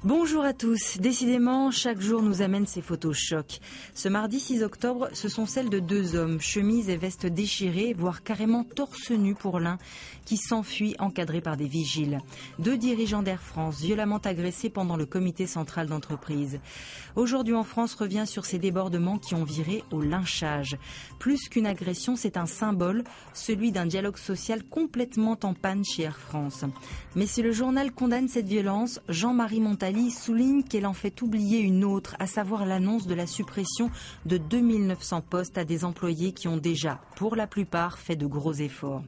Bonjour à tous. Décidément, chaque jour nous amène ses photos chocs. Ce mardi 6 octobre, ce sont celles de deux hommes, chemise et veste déchirées, voire carrément torse nu pour l'un, qui s'enfuit encadré par des vigiles. Deux dirigeants d'Air France violemment agressés pendant le comité central d'entreprise. Aujourd'hui en France revient sur ces débordements qui ont viré au lynchage. Plus qu'une agression, c'est un symbole, celui d'un dialogue social complètement en panne chez Air France. Mais si le journal condamne cette violence, Jean-Marie Montali souligne qu'elle en fait oublier une autre, à savoir l'annonce de la suppression de 2900 postes à des employés qui ont déjà, pour la plupart, fait de gros efforts.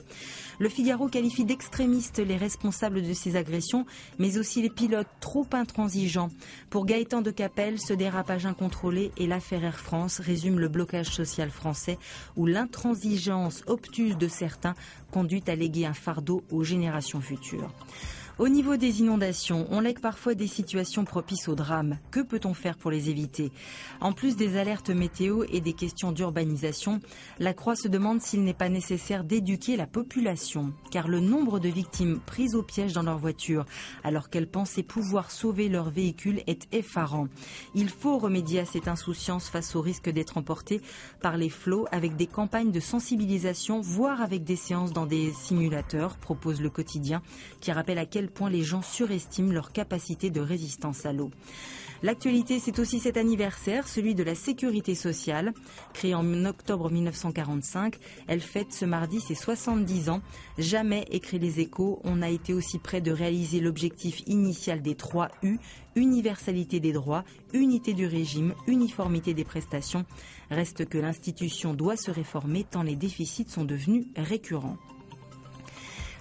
Le Figaro qualifie d'extrémistes les responsables de ces agressions, mais aussi les pilotes trop intransigeants. Pour Gaëtan de Capelle, ce dérapage incontrôlé et l'affaire Air France résume le blocage social français où l'intransigeance obtuse de certains conduit à léguer un fardeau aux générations futures. Au niveau des inondations, on lègue parfois des situations propices au drame. Que peut-on faire pour les éviter? En plus des alertes météo et des questions d'urbanisation, la Croix se demande s'il n'est pas nécessaire d'éduquer la population. Car le nombre de victimes prises au piège dans leur voiture, alors qu'elles pensaient pouvoir sauver leur véhicule, est effarant. Il faut remédier à cette insouciance face au risque d'être emporté par les flots avec des campagnes de sensibilisation, voire avec des séances dans des simulateurs, propose le quotidien, qui rappelle à quel point les gens surestiment leur capacité de résistance à l'eau. L'actualité, c'est aussi cet anniversaire, celui de la sécurité sociale. Créée en octobre 1945, elle fête ce mardi ses 70 ans. Jamais, écrit Les Échos, on a été aussi près de réaliser l'objectif initial des 3 U, universalité des droits, unité du régime, uniformité des prestations. Reste que l'institution doit se réformer tant les déficits sont devenus récurrents.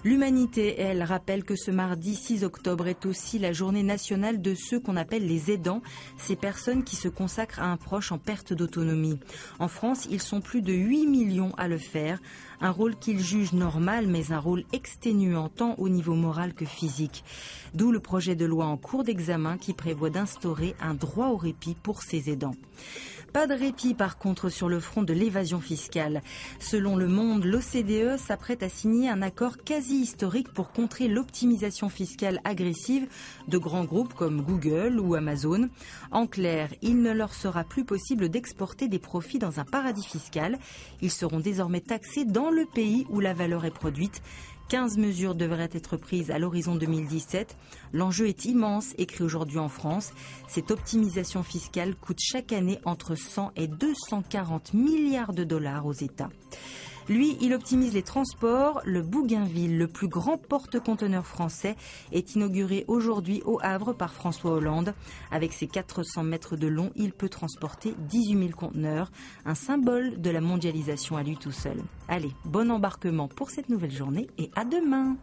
L'Humanité, elle, rappelle que ce mardi 6 octobre est aussi la journée nationale de ceux qu'on appelle les aidants, ces personnes qui se consacrent à un proche en perte d'autonomie. En France, ils sont plus de 8 millions à le faire, un rôle qu'ils jugent normal, mais un rôle exténuant tant au niveau moral que physique. D'où le projet de loi en cours d'examen qui prévoit d'instaurer un droit au répit pour ces aidants. Pas de répit par contre sur le front de l'évasion fiscale. Selon Le Monde, l'OCDE s'apprête à signer un accord quasi historique pour contrer l'optimisation fiscale agressive de grands groupes comme Google ou Amazon. En clair, il ne leur sera plus possible d'exporter des profits dans un paradis fiscal. Ils seront désormais taxés dans le pays où la valeur est produite. 15 mesures devraient être prises à l'horizon 2017. L'enjeu est immense, écrit aujourd'hui en France. Cette optimisation fiscale coûte chaque année entre 100 et 240 milliards de dollars aux États. Lui, il optimise les transports. Le Bougainville, le plus grand porte-conteneurs français, est inauguré aujourd'hui au Havre par François Hollande. Avec ses 400 mètres de long, il peut transporter 18 000 conteneurs, un symbole de la mondialisation à lui tout seul. Allez, bon embarquement pour cette nouvelle journée et à demain!